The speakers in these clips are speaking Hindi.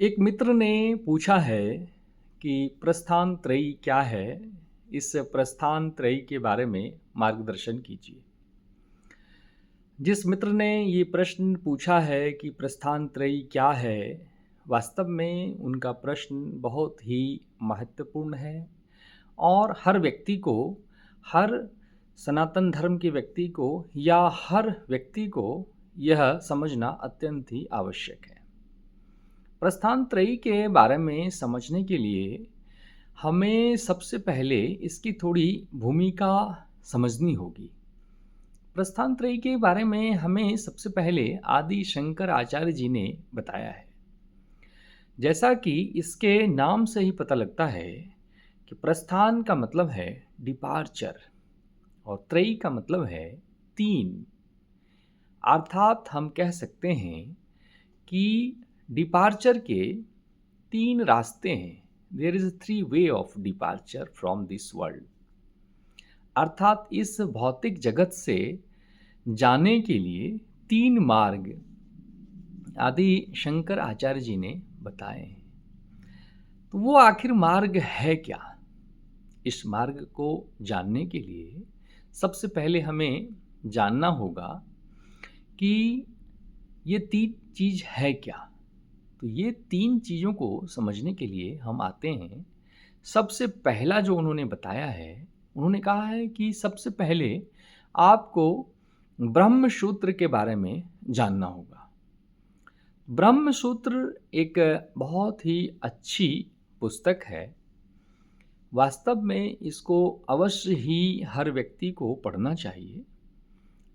एक मित्र ने पूछा है कि प्रस्थान त्रयी क्या है? इस प्रस्थान त्रयी के बारे में मार्गदर्शन कीजिए। जिस मित्र ने ये प्रश्न पूछा है कि प्रस्थान त्रयी क्या है, वास्तव में उनका प्रश्न बहुत ही महत्वपूर्ण है और हर व्यक्ति को, हर सनातन धर्म के व्यक्ति को या हर व्यक्ति को यह समझना अत्यंत ही आवश्यक है। प्रस्थान त्रयी के बारे में समझने के लिए हमें सबसे पहले इसकी थोड़ी भूमिका समझनी होगी। प्रस्थान त्रयी के बारे में हमें सबसे पहले आदि शंकर आचार्य जी ने बताया है। जैसा कि इसके नाम से ही पता लगता है कि प्रस्थान का मतलब है डिपार्चर और त्रयी का मतलब है तीन। अर्थात हम कह सकते हैं कि डिपार्चर के तीन रास्ते हैं। There is 3 way of departure from this world. अर्थात इस भौतिक जगत से जाने के लिए तीन मार्ग आदि शंकर आचार्य जी ने बताए हैं। तो वो आखिर मार्ग है क्या? इस मार्ग को जानने के लिए सबसे पहले हमें जानना होगा कि ये तीन चीज़ है क्या। तो ये तीन चीज़ों को समझने के लिए हम आते हैं। सबसे पहला जो उन्होंने बताया है, उन्होंने कहा है कि सबसे पहले आपको ब्रह्म सूत्र के बारे में जानना होगा। ब्रह्म सूत्र एक बहुत ही अच्छी पुस्तक है। वास्तव में इसको अवश्य ही हर व्यक्ति को पढ़ना चाहिए।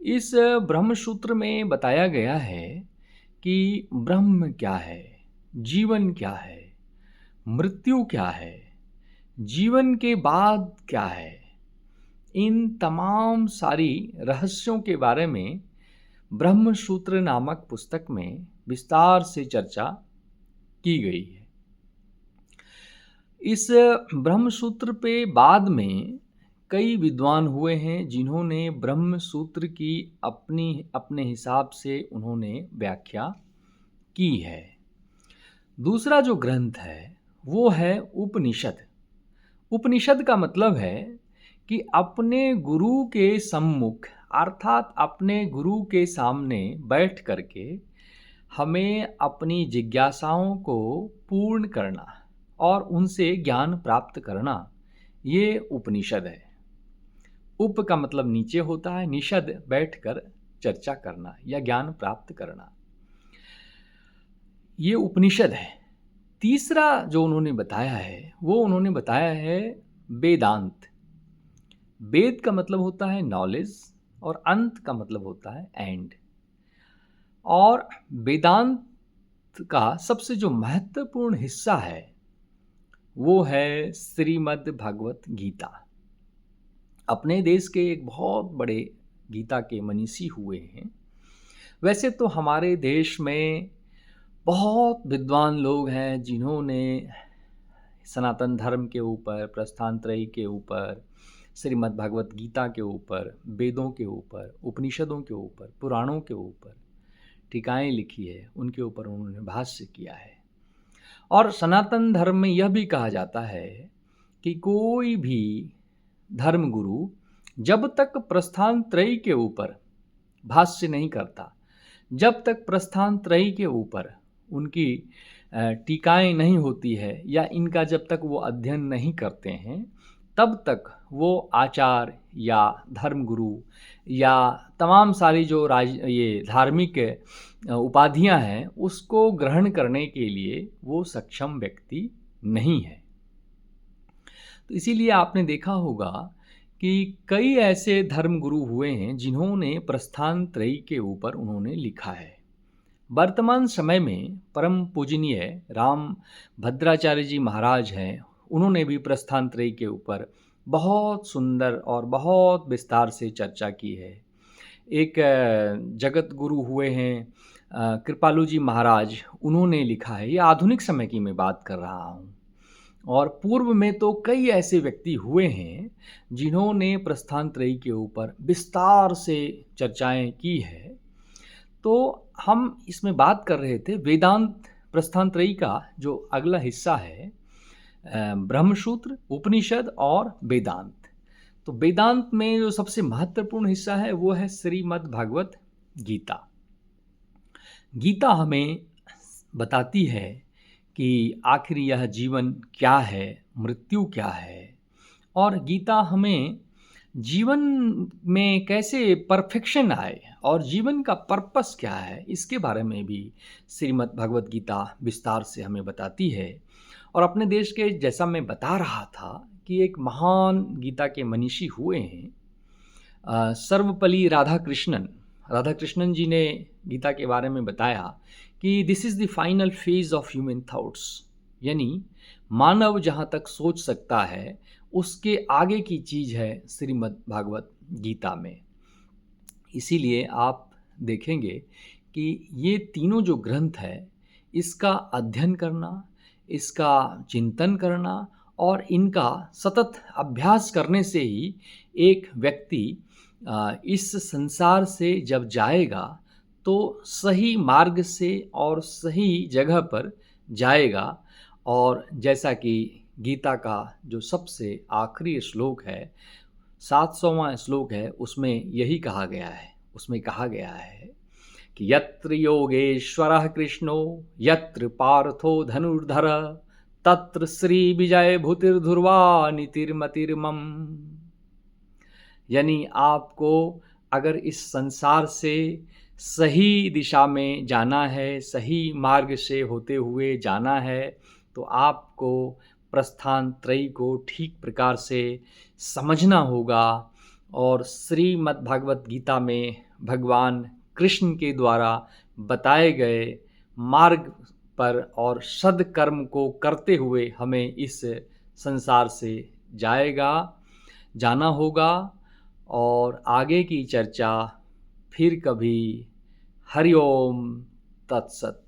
इस ब्रह्म सूत्र में बताया गया है कि ब्रह्म क्या है, जीवन क्या है, मृत्यु क्या है, जीवन के बाद क्या है। इन तमाम सारी रहस्यों के बारे में ब्रह्म सूत्र नामक पुस्तक में विस्तार से चर्चा की गई है। इस ब्रह्म सूत्र पे बाद में कई विद्वान हुए हैं जिन्होंने ब्रह्म सूत्र की अपने हिसाब से उन्होंने व्याख्या की है। दूसरा जो ग्रंथ है वो है उपनिषद। उपनिषद का मतलब है कि अपने गुरु के सम्मुख, अर्थात अपने गुरु के सामने बैठ करके हमें अपनी जिज्ञासाओं को पूर्ण करना और उनसे ज्ञान प्राप्त करना, ये उपनिषद है। उप का मतलब नीचे होता है, निषद बैठकर चर्चा करना या ज्ञान प्राप्त करना, ये उपनिषद है। तीसरा जो उन्होंने बताया है वो उन्होंने बताया है वेदांत। वेद का मतलब होता है नॉलेज और अंत का मतलब होता है एंड। और वेदांत का सबसे जो महत्वपूर्ण हिस्सा है वो है श्रीमद् भगवत गीता। अपने देश के एक बहुत बड़े गीता के मनीषी हुए हैं। वैसे तो हमारे देश में बहुत विद्वान लोग हैं जिन्होंने सनातन धर्म के ऊपर, प्रस्थान त्रयी के ऊपर, श्रीमद् भगवत गीता के ऊपर, वेदों के ऊपर, उपनिषदों के ऊपर, पुराणों के ऊपर टीकाएँ लिखी है, उनके ऊपर उन्होंने भाष्य किया है। और सनातन धर्म में यह भी कहा जाता है कि कोई भी धर्मगुरु जब तक प्रस्थान त्रयी के ऊपर भाष्य नहीं करता, जब तक प्रस्थान त्रयी के ऊपर उनकी टीकाएँ नहीं होती है या इनका जब तक वो अध्ययन नहीं करते हैं, तब तक वो आचार्य या धर्मगुरु या तमाम सारी जो ये धार्मिक उपाधियां हैं उसको ग्रहण करने के लिए वो सक्षम व्यक्ति नहीं है। तो इसीलिए आपने देखा होगा कि कई ऐसे धर्मगुरु हुए हैं जिन्होंने प्रस्थान त्रयी के ऊपर उन्होंने लिखा है। वर्तमान समय में परम पूजनीय राम भद्राचार्य जी महाराज हैं, उन्होंने भी प्रस्थान त्रयी के ऊपर बहुत सुंदर और बहुत विस्तार से चर्चा की है। एक जगत गुरु हुए हैं कृपालु जी महाराज, उन्होंने लिखा है। ये आधुनिक समय की मैं बात कर रहा हूँ। और पूर्व में तो कई ऐसे व्यक्ति हुए हैं जिन्होंने प्रस्थान त्रयी के ऊपर विस्तार से चर्चाएं की है। तो हम इसमें बात कर रहे थे वेदांत प्रस्थान त्रयी का जो अगला हिस्सा है ब्रह्मसूत्र, उपनिषद और वेदांत। तो वेदांत में जो सबसे महत्वपूर्ण हिस्सा है वो है श्रीमद् भागवत गीता। गीता हमें बताती है कि आखिर यह जीवन क्या है, मृत्यु क्या है, और गीता हमें जीवन में कैसे परफेक्शन आए और जीवन का पर्पस क्या है, इसके बारे में भी श्रीमद् भगवत गीता विस्तार से हमें बताती है। और अपने देश के, जैसा मैं बता रहा था, कि एक महान गीता के मनीषी हुए हैं सर्वपल्ली राधाकृष्णन जी ने गीता के बारे में बताया कि this is the final phase of human thoughts, यानी मानव जहाँ तक सोच सकता है उसके आगे की चीज़ है श्रीमद् भागवत गीता में। इसीलिए आप देखेंगे कि ये तीनों जो ग्रंथ है, इसका अध्ययन करना, इसका चिंतन करना और इनका सतत अभ्यास करने से ही एक व्यक्ति इस संसार से जब जाएगा तो सही मार्ग से और सही जगह पर जाएगा। और जैसा कि गीता का जो सबसे आखिरी श्लोक है, 700वां श्लोक है, उसमें यही कहा गया है। उसमें कहा गया है कि यत्र योगेश्वरः कृष्णो यत्र पार्थो धनुर्धर तत्र श्री विजय भूतिर्धुर्वा नीतिर्मतिर्मम। यानी आपको अगर इस संसार से सही दिशा में जाना है, सही मार्ग से होते हुए जाना है, तो आपको प्रस्थान त्रयी को ठीक प्रकार से समझना होगा। और श्रीमद् भागवत गीता में भगवान कृष्ण के द्वारा बताए गए मार्ग पर और सद्कर्म को करते हुए हमें इस संसार से जाना होगा। और आगे की चर्चा फिर कभी। हरि ओम तत्सत।